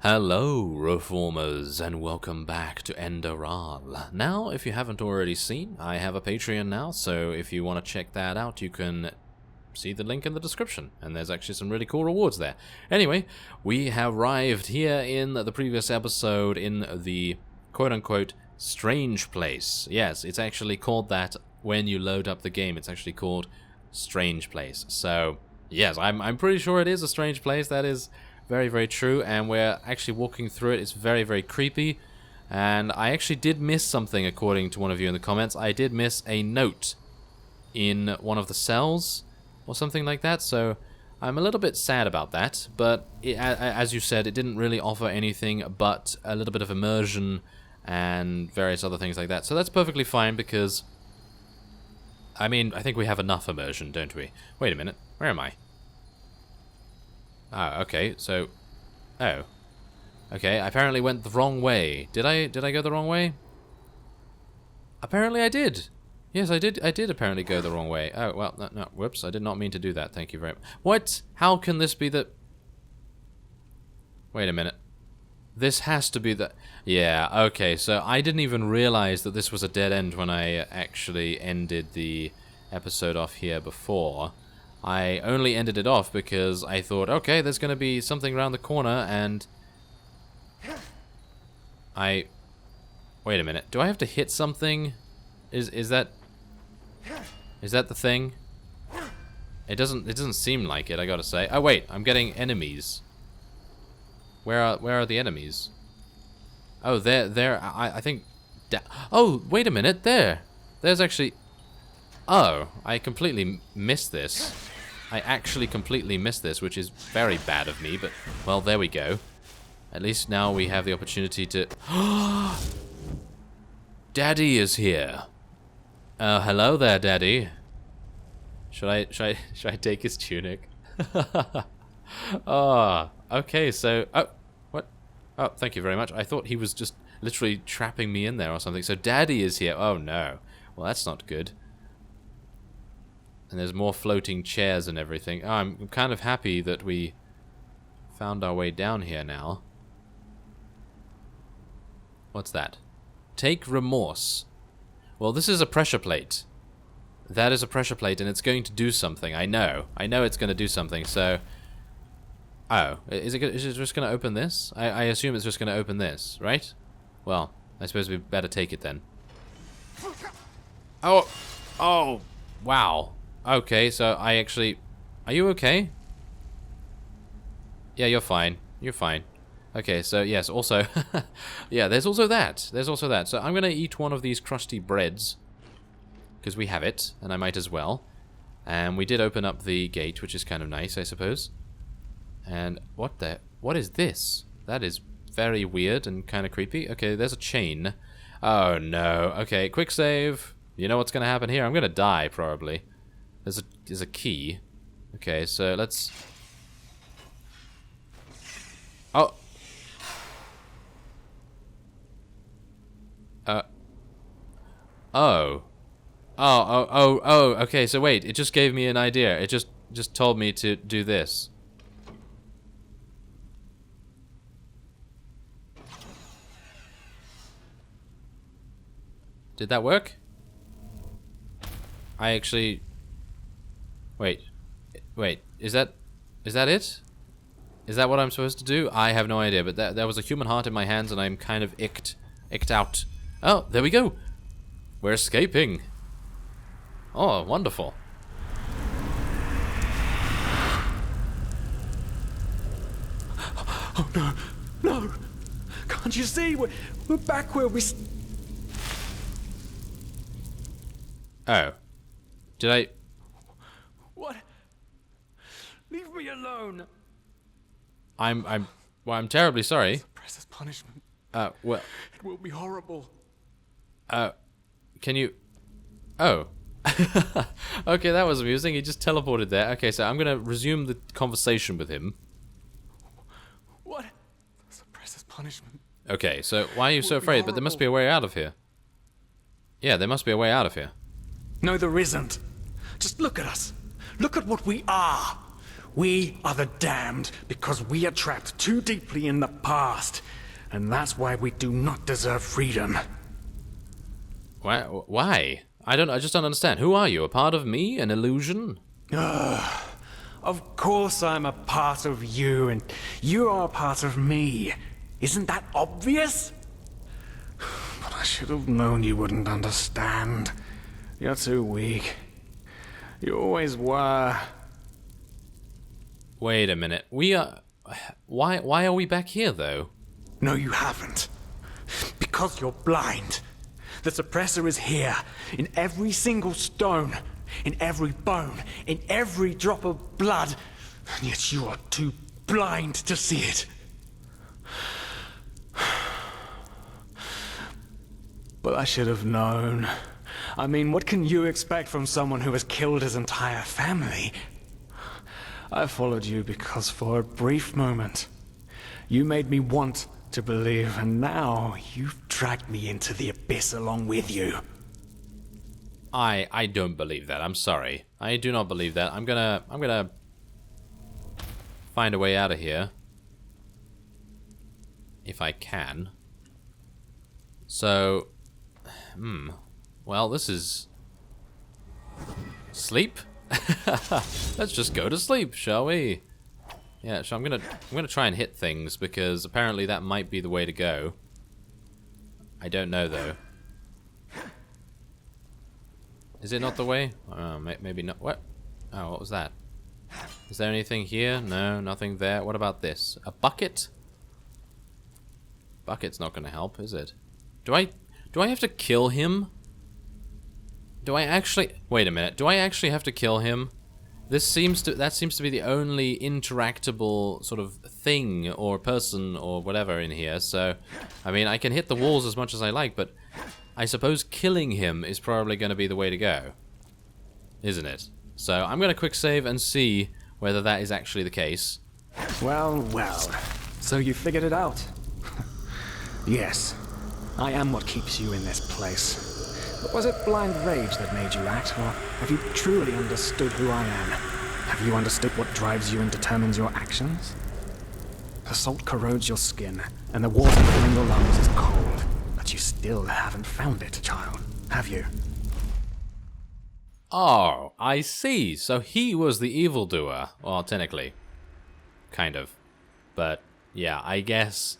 Hello, Reformers, and welcome back to Enderal. Now, if you haven't already seen, I have a Patreon now, so if you want to check that out, you can see the link in the description, and there's actually some really cool rewards there. Anyway, we have arrived here in the previous episode in the quote-unquote strange place. Yes, it's actually called that when you load up the game. It's actually called Strange Place. So, yes, I'm pretty sure it is a strange place. That is very, very true, and we're actually walking through it. It's very, very creepy, and I actually did miss something, according to one of you in the comments. I did miss a note in one of the cells, or something like that, so I'm a little bit sad about that, but as you said, it didn't really offer anything but a little bit of immersion and various other things like that, so that's perfectly fine, because, I mean, I think we have enough immersion, don't we? Wait a minute, where am I? Ah, okay, so... Oh. Okay, I apparently went the wrong way. Did I go the wrong way? Apparently I did. Yes, I did apparently go the wrong way. Oh, well, no, whoops, I did not mean to do that, thank you very much. What? How can this be the... Wait a minute. This has to be the... Yeah, okay, so I didn't even realize that this was a dead end when I actually ended the episode off here before. I only ended it off because I thought, okay, there's going to be something around the corner, and wait a minute. Do I have to hit something? Is that the thing? It doesn't seem like it, I gotta say. Oh wait, I'm getting enemies. Where are the enemies? Oh, there. I think. Oh, wait a minute. There's actually. Oh, I completely missed this. I actually completely missed this, which is very bad of me, but, well, there we go. At least now we have the opportunity to... Daddy is here. Hello there, Daddy. Should I take his tunic? Oh, okay, so... Oh, what? Oh, thank you very much. I thought he was just literally trapping me in there or something. So Daddy is here. Oh, no. Well, that's not good. And there's more floating chairs and everything. Oh, I'm kind of happy that we found our way down here now. What's that? Take remorse. Well, this is a pressure plate. That is a pressure plate, and it's going to do something. I know it's going to do something, so... Oh, is it just going to open this? I assume it's just going to open this, right? Well, I suppose we better take it then. Oh, wow. Okay, so I actually... Are you okay? Yeah, you're fine. You're fine. Okay, so yes, also... yeah, there's also that. There's also that. So I'm going to eat one of these crusty breads. Because we have it, and I might as well. And we did open up the gate, which is kind of nice, I suppose. And what is this? That is very weird and kind of creepy. Okay, there's a chain. Oh, no. Okay, quick save. You know what's going to happen here? I'm going to die, probably. There's a key. Okay, so let's... Oh! Oh, okay, so wait, it just gave me an idea. It just told me to do this. Did that work? I actually... Wait, is that it? Is that what I'm supposed to do? I have no idea, but there was a human heart in my hands, and I'm kind of icked out. Oh, there we go. We're escaping. Oh, wonderful. Oh, no. Can't you see? We're back where we... Oh. Did I... What? Leave me alone. I'm terribly sorry. Suppress his punishment. Well... It will be horrible. Can you... Oh. Okay, that was amusing. He just teleported there. Okay, so I'm gonna resume the conversation with him. What? Suppress his punishment. Okay, so why are you so afraid? But there must be a way out of here. Yeah, there must be a way out of here. No, there isn't. Just look at us. Look at what we are. We are the damned because we are trapped too deeply in the past. And that's why we do not deserve freedom. Why? I just don't understand. Who are you? A part of me? An illusion? Of course I'm a part of you, and you are a part of me. Isn't that obvious? But I should have known you wouldn't understand. You're too weak. You always were. Wait a minute. We are... Why are we back here, though? No, you haven't. Because you're blind. The suppressor is here, in every single stone, in every bone, in every drop of blood, and yet you are too blind to see it. But I should have known. I mean, what can you expect from someone who has killed his entire family? I followed you because for a brief moment, you made me want to believe, and now you've dragged me into the abyss along with you. I don't believe that. I'm sorry. I do not believe that. I'm gonna find a way out of here. If I can. So, well, this is... Sleep? Let's just go to sleep, shall we? Yeah, so I'm gonna try and hit things, because apparently that might be the way to go. I don't know, though. Is it not the way? Maybe not. What? Oh, what was that? Is there anything here? No, nothing there. What about this? A bucket? Bucket's not gonna help, is it? Do I have to kill him? Do I actually... Wait a minute. Do I actually have to kill him? That seems to be the only interactable sort of thing or person or whatever in here. So, I mean, I can hit the walls as much as I like, but I suppose killing him is probably going to be the way to go. Isn't it? So, I'm going to quick save and see whether that is actually the case. Well, well. So you figured it out? Yes. I am what keeps you in this place. But was it blind rage that made you act, or have you truly understood who I am? Have you understood what drives you and determines your actions? The salt corrodes your skin, and the water filling your lungs is cold. But you still haven't found it, child, have you? Oh, I see. So he was the evildoer. Well, technically. Kind of. But, yeah, I guess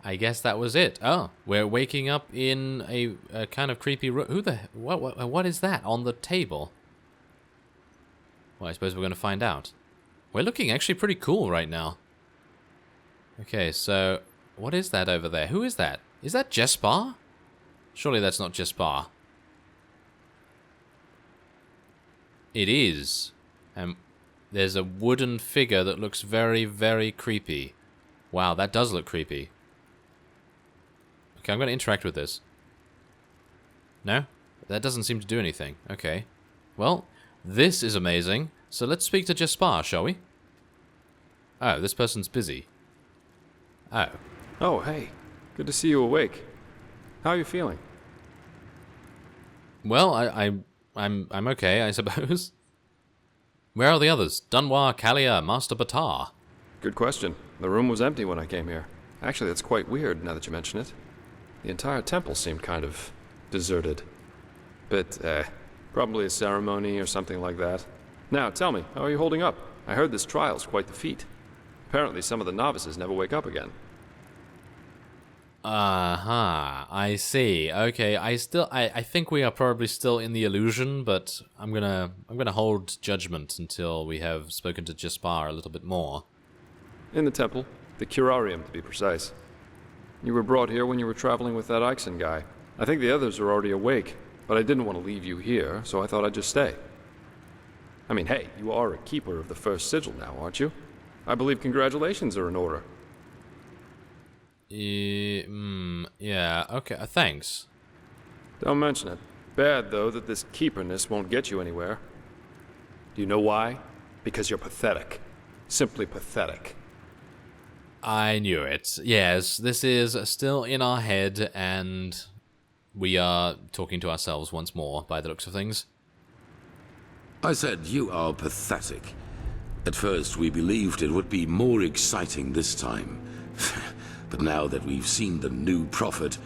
that was it. Oh, we're waking up in a kind of creepy room. Who the... What is that on the table? Well, I suppose we're going to find out. We're looking actually pretty cool right now. Okay, so... What is that over there? Who is that? Is that Jespar? Surely that's not Jespar. It is. And there's a wooden figure that looks very, very creepy. Wow, that does look creepy. Okay, I'm going to interact with this. No? That doesn't seem to do anything. Okay. Well, this is amazing. So let's speak to Jespar, shall we? Oh, this person's busy. Oh. Oh, hey. Good to see you awake. How are you feeling? Well, I'm okay, I suppose. Where are the others? Dunwar, Kalia, Master Batar. Good question. The room was empty when I came here. Actually, that's quite weird now that you mention it. The entire temple seemed kind of deserted. But, probably a ceremony or something like that. Now, tell me, how are you holding up? I heard this trial's quite the feat. Apparently some of the novices never wake up again. I see. Okay, I think we are probably still in the illusion, but I'm gonna hold judgment until we have spoken to Jespar a little bit more. In the temple. The curarium, to be precise. You were brought here when you were traveling with that Ixon guy. I think the others are already awake, but I didn't want to leave you here, so I thought I'd just stay. I mean, hey, you are a keeper of the first sigil now, aren't you? I believe congratulations are in order. Yeah, okay, thanks. Don't mention it. Bad, though, that this keeperness won't get you anywhere. Do you know why? Because you're pathetic. Simply pathetic. I knew it. Yes, this is still in our head, and we are talking to ourselves once more, by the looks of things. I said you are pathetic. At first, we believed it would be more exciting this time. But now that we've seen the new prophet,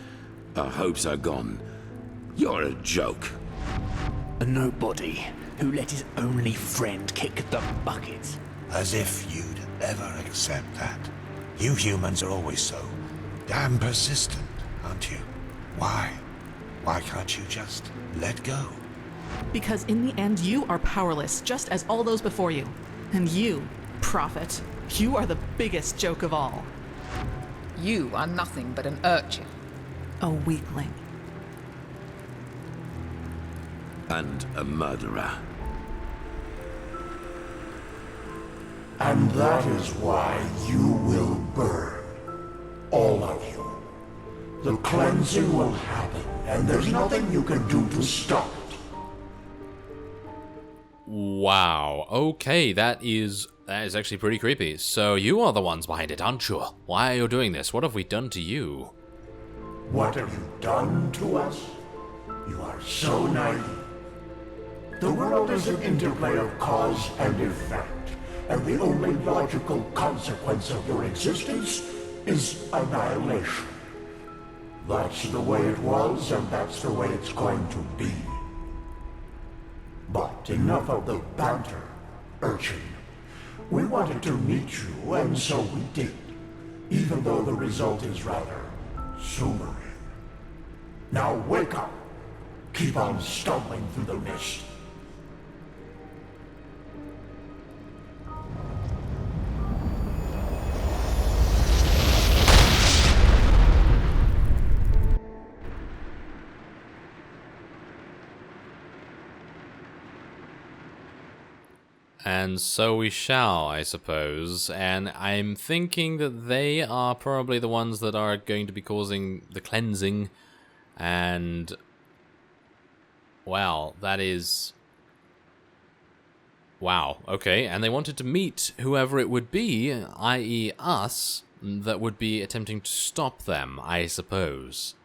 our hopes are gone. You're a joke. A nobody who let his only friend kick the bucket. As if you'd ever accept that. You humans are always so damn persistent, aren't you? Why? Why can't you just let go? Because in the end, you are powerless, just as all those before you. And you, prophet, you are the biggest joke of all. You are nothing but an urchin. A weakling. And a murderer. And that is why you will burn. All of you. The cleansing will happen, and there's nothing you can do to stop it. Wow. Okay, that is actually pretty creepy. So you are the ones behind it, aren't you? Why are you doing this? What have we done to you? What have you done to us? You are so naive. The world is an interplay of cause and effect, and the only logical consequence of your existence is annihilation. That's the way it was, and that's the way it's going to be. But enough of the banter, urchin. We wanted to meet you, and so we did, even though the result is rather sobering. Now wake up! Keep on stumbling through the mist. And so we shall, I suppose, and I'm thinking that they are probably the ones that are going to be causing the cleansing, and, well, that is... Wow, okay, and they wanted to meet whoever it would be, i.e. us, that would be attempting to stop them, I suppose.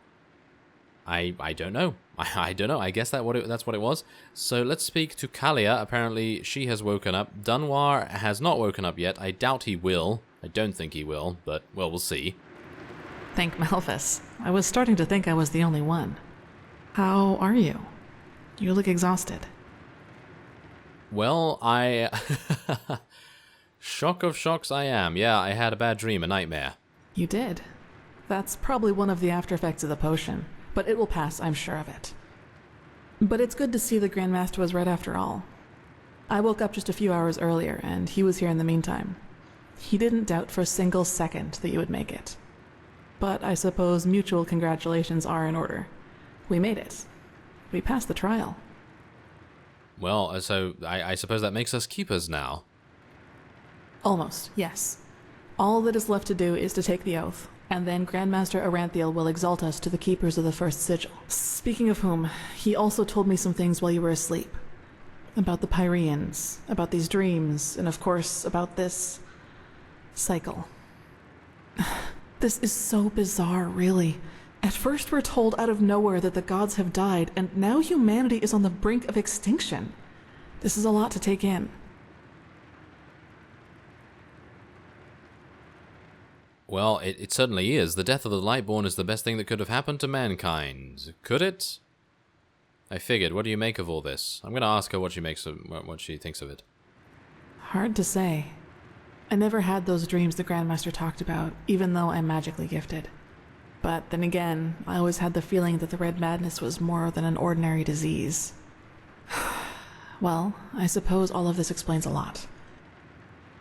I don't know. I don't know. I guess that's what it was. So let's speak to Kalia. Apparently she has woken up. Dunwar has not woken up yet. I doubt he will. I don't think he will, but, well, we'll see. Thank Malphus. I was starting to think I was the only one. How are you? You look exhausted. Well, shock of shocks I am. Yeah, I had a bad dream, a nightmare. You did. That's probably one of the after effects of the potion. But it will pass, I'm sure of it. But it's good to see the Grandmaster was right after all. I woke up just a few hours earlier, and he was here in the meantime. He didn't doubt for a single second that you would make it. But I suppose mutual congratulations are in order. We made it. We passed the trial. Well, so I suppose that makes us keepers now. Almost, yes. All that is left to do is to take the oath, and then Grandmaster Aranthiel will exalt us to the keepers of the first sigil. Speaking of whom, he also told me some things while you were asleep. About the Pyreans, about these dreams, and of course, about this... cycle. This is so bizarre, really. At first we're told out of nowhere that the gods have died, and now humanity is on the brink of extinction. This is a lot to take in. Well, it certainly is. The death of the Lightborn is the best thing that could have happened to mankind. Could it? I figured. What do you make of all this? I'm going to ask her what she thinks of it. Hard to say. I never had those dreams the Grandmaster talked about, even though I'm magically gifted. But then again, I always had the feeling that the Red Madness was more than an ordinary disease. Well, I suppose all of this explains a lot.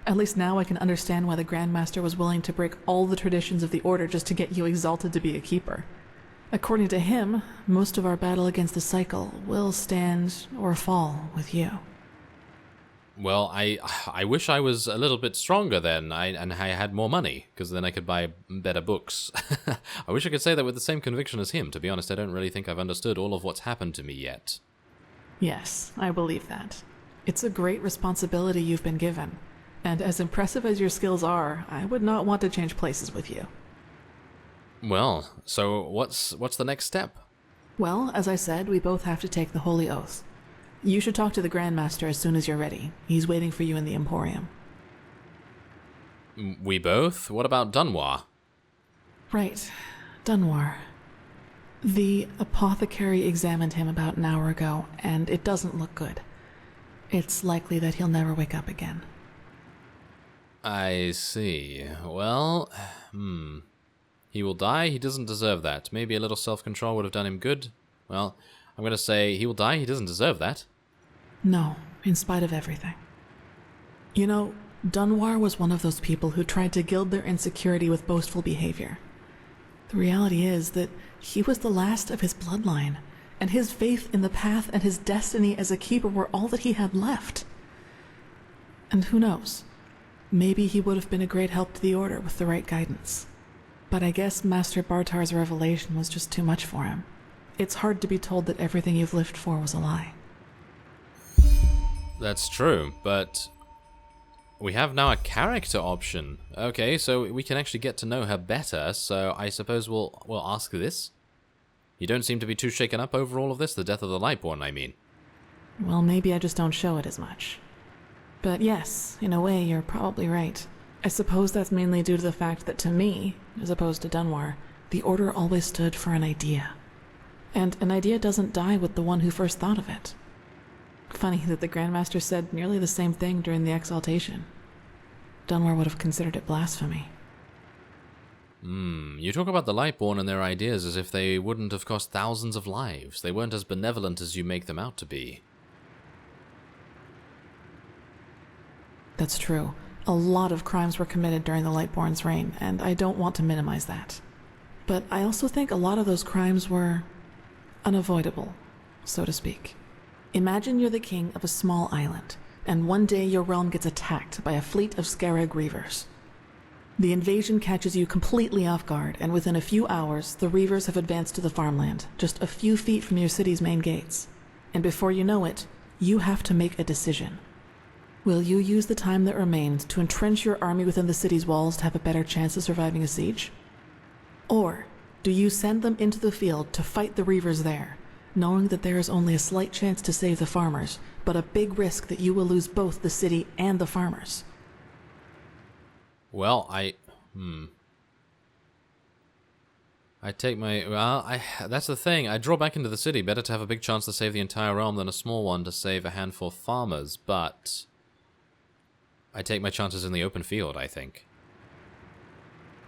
At least now I can understand why the Grandmaster was willing to break all the traditions of the Order just to get you exalted to be a keeper. According to him, most of our battle against the cycle will stand or fall with you. Well, I wish I was a little bit stronger then, and I had more money, because then I could buy better books. I wish I could say that with the same conviction as him. To be honest, I don't really think I've understood all of what's happened to me yet. Yes, I believe that. It's a great responsibility you've been given. And as impressive as your skills are, I would not want to change places with you. Well, so what's the next step? Well, as I said, we both have to take the Holy Oath. You should talk to the Grandmaster as soon as you're ready. He's waiting for you in the Emporium. We both? What about Dunwar? Right. Dunwar. The apothecary examined him about an hour ago, and it doesn't look good. It's likely that he'll never wake up again. I see. Well, He will die, he doesn't deserve that. Maybe a little self-control would have done him good. Well, I'm gonna say he will die, he doesn't deserve that. No, in spite of everything. You know, Dunwar was one of those people who tried to gild their insecurity with boastful behavior. The reality is that he was the last of his bloodline, and his faith in the path and his destiny as a keeper were all that he had left. And who knows? Maybe he would have been a great help to the Order with the right guidance. But I guess Master Bartar's revelation was just too much for him. It's hard to be told that everything you've lived for was a lie. That's true, but we have now a character option. Okay, so we can actually get to know her better, so I suppose we'll ask this. You don't seem to be too shaken up over all of this, the death of the Lightborn, I mean. Well, maybe I just don't show it as much. But yes, in a way, you're probably right. I suppose that's mainly due to the fact that to me, as opposed to Dunwar, the Order always stood for an idea. And an idea doesn't die with the one who first thought of it. Funny that the Grandmaster said nearly the same thing during the exaltation. Dunwar would have considered it blasphemy. You talk about the Lightborn and their ideas as if they wouldn't have cost thousands of lives. They weren't as benevolent as you make them out to be. That's true. A lot of crimes were committed during the Lightborn's reign, and I don't want to minimize that. But I also think a lot of those crimes were unavoidable, so to speak. Imagine you're the king of a small island, and one day your realm gets attacked by a fleet of Scarab Reavers. The invasion catches you completely off guard, and within a few hours, the Reavers have advanced to the farmland, just a few feet from your city's main gates. And before you know it, you have to make a decision. Will you use the time that remains to entrench your army within the city's walls to have a better chance of surviving a siege? Or do you send them into the field to fight the Reavers there, knowing that there is only a slight chance to save the farmers, but a big risk that you will lose both the city and the farmers? Well, I take my... Well, that's the thing. I draw back into the city. Better to have a big chance to save the entire realm than a small one to save a handful of farmers, but I take my chances in the open field, I think.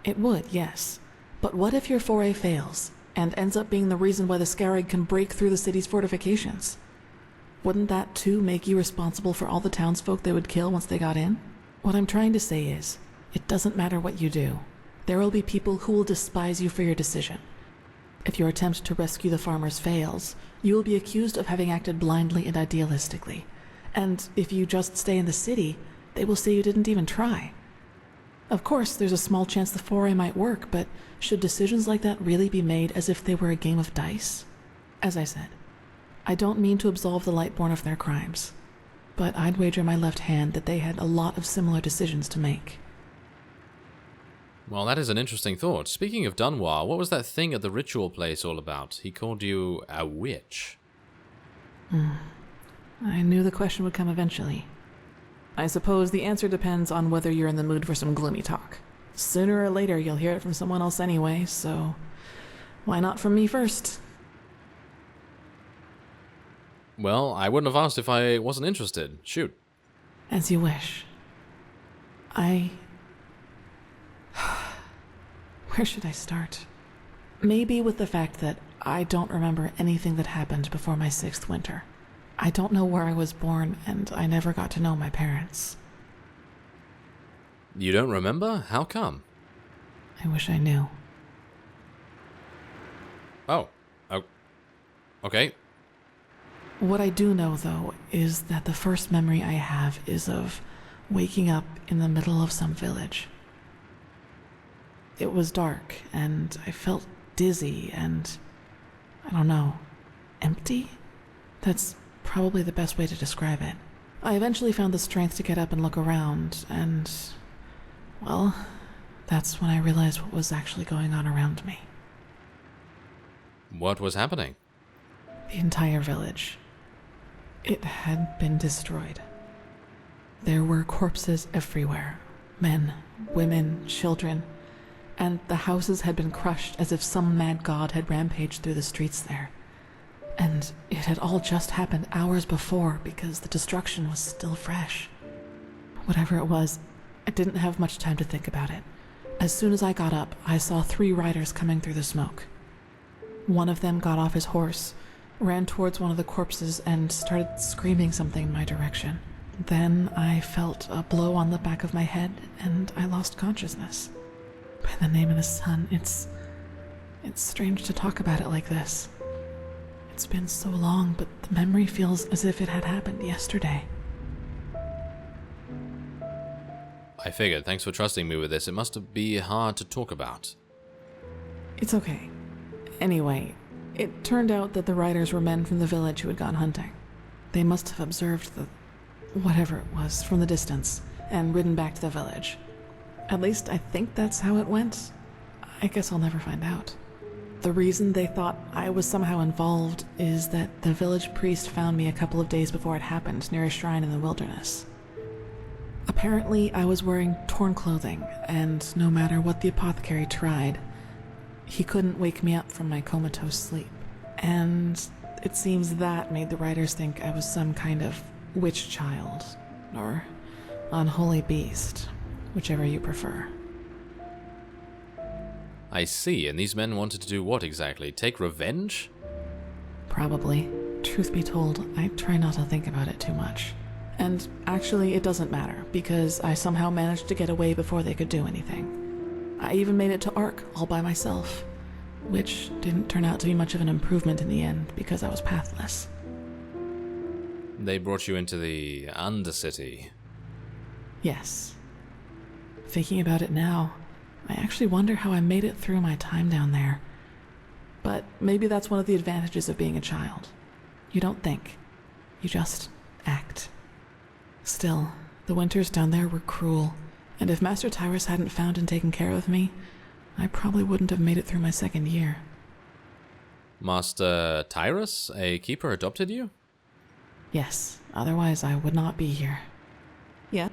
It would, yes. But what if your foray fails, and ends up being the reason why the Scarab can break through the city's fortifications? Wouldn't that, too, make you responsible for all the townsfolk they would kill once they got in? What I'm trying to say is, it doesn't matter what you do. There will be people who will despise you for your decision. If your attempt to rescue the farmers fails, you will be accused of having acted blindly and idealistically. And if you just stay in the city, they will say you didn't even try. Of course, there's a small chance the foray might work, but should decisions like that really be made as if they were a game of dice? As I said, I don't mean to absolve the Lightborn of their crimes, but I'd wager my left hand that they had a lot of similar decisions to make. Well, that is an interesting thought. Speaking of Dunwar, what was that thing at the ritual place all about? He called you a witch. I knew the question would come eventually. I suppose the answer depends on whether you're in the mood for some gloomy talk. Sooner or later, you'll hear it from someone else anyway, so why not from me first? Well, I wouldn't have asked if I wasn't interested. Shoot. As you wish. Where should I start? Maybe with the fact that I don't remember anything that happened before my 6th winter. I don't know where I was born, and I never got to know my parents. You don't remember? How come? I wish I knew. Oh. Okay. What I do know, though, is that the first memory I have is of waking up in the middle of some village. It was dark, and I felt dizzy and, I don't know, empty? That's probably the best way to describe it. I eventually found the strength to get up and look around, and, well, that's when I realized what was actually going on around me. What was happening? The entire village. It had been destroyed. There were corpses everywhere, Men, women, children, and the houses had been crushed as if some mad god had rampaged through the streets there. And it had all just happened hours before because the destruction was still fresh. Whatever it was, I didn't have much time to think about it. As soon as I got up, I saw 3 riders coming through the smoke. One of them got off his horse, ran towards one of the corpses, and started screaming something in my direction. Then I felt a blow on the back of my head, and I lost consciousness. By the name of the sun, it's strange to talk about it like this. It's been so long, but the memory feels as if it had happened yesterday. I figured. Thanks for trusting me with this. It must be hard to talk about. It's okay. Anyway, it turned out that the riders were men from the village who had gone hunting. They must have observed the whatever it was from the distance and ridden back to the village. At least I think that's how it went. I guess I'll never find out. The reason they thought I was somehow involved is that the village priest found me a couple of days before it happened near a shrine in the wilderness. Apparently, I was wearing torn clothing, and no matter what the apothecary tried, he couldn't wake me up from my comatose sleep. And it seems that made the writers think I was some kind of witch child, or unholy beast, whichever you prefer. I see, and these men wanted to do what exactly? Take revenge? Probably. Truth be told, I try not to think about it too much. And actually, it doesn't matter, because I somehow managed to get away before they could do anything. I even made it to Ark all by myself, which didn't turn out to be much of an improvement in the end, because I was pathless. They brought you into the Undercity. Yes. Thinking about it now, I actually wonder how I made it through my time down there. But maybe that's one of the advantages of being a child. You don't think. You just act. Still, the winters down there were cruel, and if Master Tyrus hadn't found and taken care of me, I probably wouldn't have made it through my 2nd year. Master Tyrus, a keeper, adopted you? Yes, otherwise I would not be here. Yeah.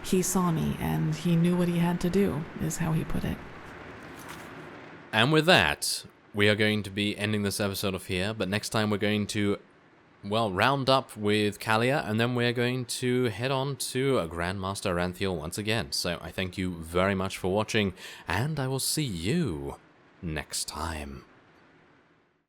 He saw me, and he knew what he had to do, is how he put it. And with that, we are going to be ending this episode off here, but next time we're going to, well, round up with Kalia, and then we're going to head on to Grandmaster Aranthiel once again. So I thank you very much for watching, and I will see you next time.